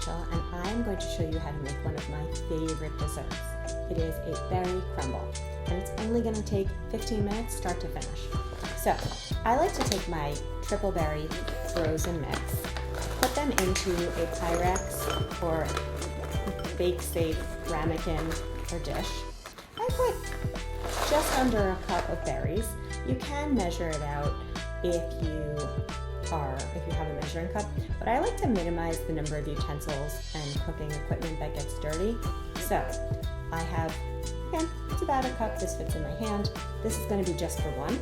Rachel, and I'm going to show you how to make one of my favorite desserts. It is a berry crumble, and it's only going to take 15 minutes start to finish. So I like to take my triple berry frozen mix, put them into a Pyrex or bake-safe ramekin or dish. I put just under a cup of berries. You can measure it out if you have a measuring cup, but I like to minimize the number of utensils and cooking equipment that gets dirty. So I have, again, it's about a cup. This fits in my hand. This is going to be just for one.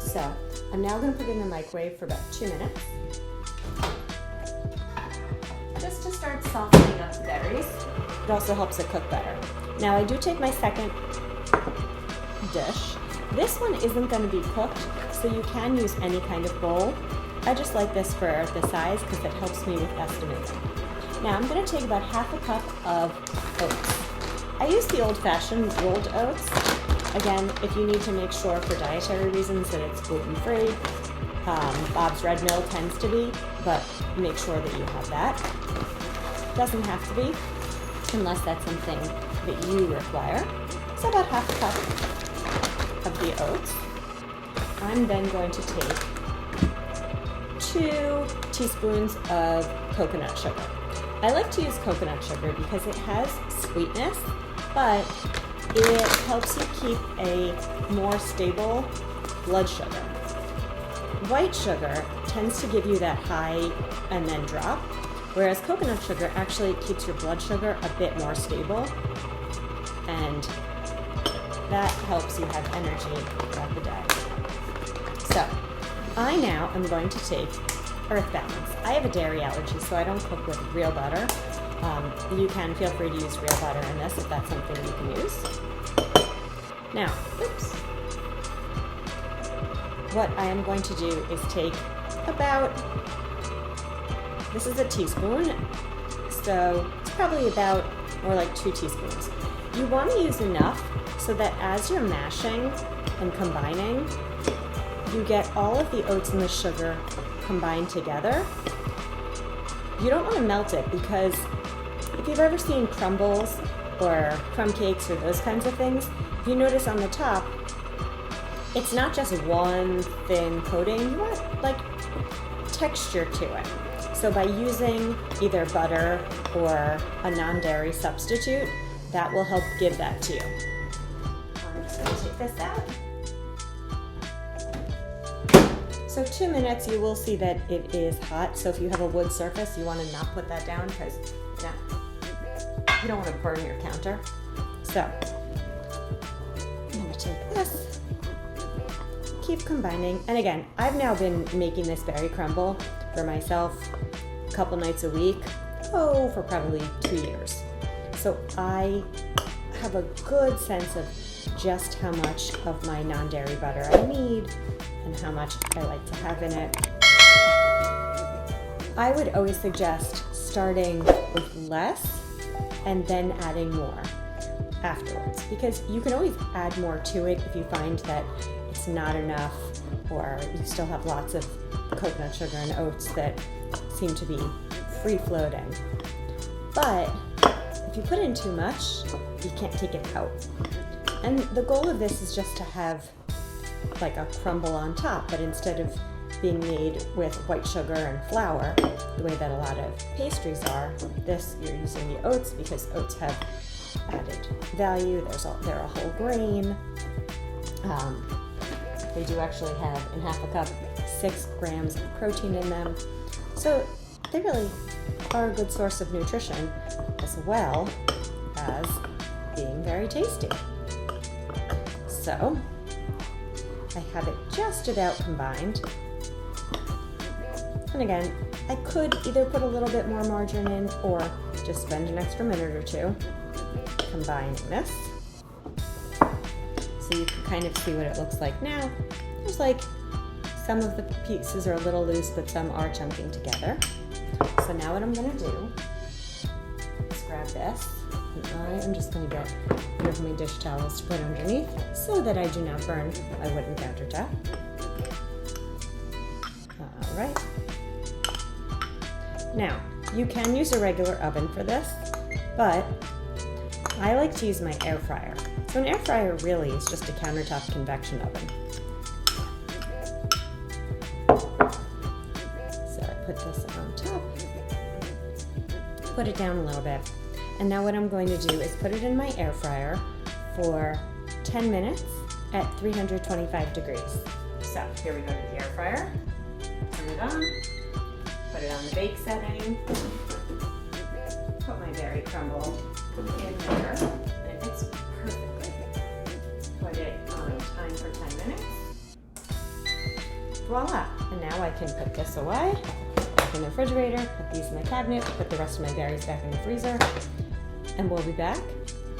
So I'm now going to put it in the microwave for about 2 minutes, just to start softening up the berries. It also helps it cook better. Now I do take my second dish. This one isn't going to be cooked, so you can use any kind of bowl. I just like this for the size because it helps me with estimating. Now I'm going to take about half a cup of oats. I use the old-fashioned rolled oats. Again, if you need to make sure for dietary reasons that it's gluten-free, Bob's Red Mill tends to be, but make sure that you have that. Doesn't have to be, unless that's something that you require. So about half a cup of the oats. I'm then going to take 2 teaspoons of coconut sugar. I like to use coconut sugar because it has sweetness, but it helps you keep a more stable blood sugar. White sugar tends to give you that high and then drop, whereas coconut sugar actually keeps your blood sugar a bit more stable, and that helps you have energy throughout the day. So I now am going to take Earth Balance. I have a dairy allergy, so I don't cook with real butter. You can feel free to use real butter in this if that's something you can use. Now, what I am going to do is take about, this is a teaspoon, so it's probably about more like 2 teaspoons. You want to use enough so that as you're mashing and combining, you get all of the oats and the sugar combined together. You don't want to melt it, because if you've ever seen crumbles or crumb cakes or those kinds of things, if you notice on the top, it's not just one thin coating. You want like texture to it. So by using either butter or a non-dairy substitute, that will help give that to you. I'm just going to take this out. So 2 minutes, you will see that it is hot. So if you have a wood surface, you want to not put that down, because you don't want to burn your counter. So I'm going to take this, keep combining. And again, I've now been making this berry crumble for myself a couple nights a week, for probably 2 years. So I have a good sense of just how much of my non-dairy butter I need and how much I like to have in it. I would always suggest starting with less and then adding more afterwards, because you can always add more to it if you find that it's not enough, or you still have lots of coconut sugar and oats that seem to be free-floating. But if you put in too much, you can't take it out. And the goal of this is just to have like a crumble on top, but instead of being made with white sugar and flour, the way that a lot of pastries are, this you're using the oats because oats have added value. They're a whole grain. They do actually have, in half a cup, 6 grams of protein in them. So they really are a good source of nutrition, as well as being very tasty. So I have it just about combined. And again, I could either put a little bit more margarine in or just spend an extra minute or 2 combining this. So you can kind of see what it looks like now. There's like some of the pieces are a little loose, but some are chunking together. So now what I'm going to do is grab this, and I am just going to get one of my dish towels to put underneath so that I do not burn my wooden countertop. All right. Now, You can use a regular oven for this, but I like to use my air fryer. So an air fryer really is just a countertop convection oven. So I put this on top, put it down a little bit, and now what I'm going to do is put it in my air fryer for 10 minutes at 325 degrees. So here we go to the air fryer. Turn it on, put it on the bake setting, put my Berry Crumble in there, and it fits perfectly. Put it on time for 10 minutes. Voila! And now I can put this away, back in the refrigerator, put these in the cabinet, put the rest of my berries back in the freezer, and we'll be back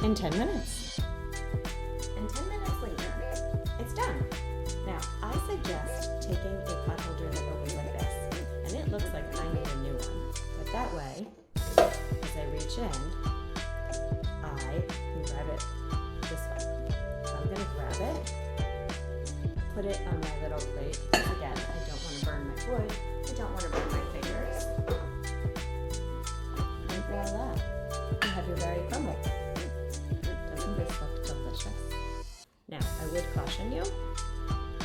in 10 minutes. And 10 minutes later, it's done. Now, I suggest taking a pot holder that opens like this, and it looks like I need a new one. But that way, as I reach in, I can grab it this way. So I'm going to grab it, put it on my little plate. Again, I don't want to burn my wood. I don't want to burn my fingers. And voila, you have your Berry Crumble. Doesn't this look delicious? Now, I would caution you,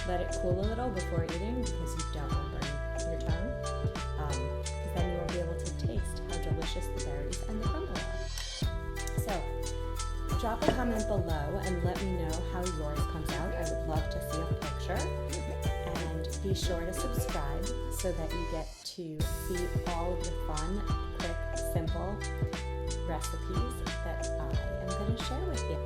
let it cool a little before eating because you don't want to burn your tongue. Because then you won't be able to taste how delicious the berries and the crumble are. So, drop a comment below and let me know how yours comes out. I would love to see a picture. And be sure to subscribe so that you get to see all of the fun, quick, simple recipes that I am going to share with you.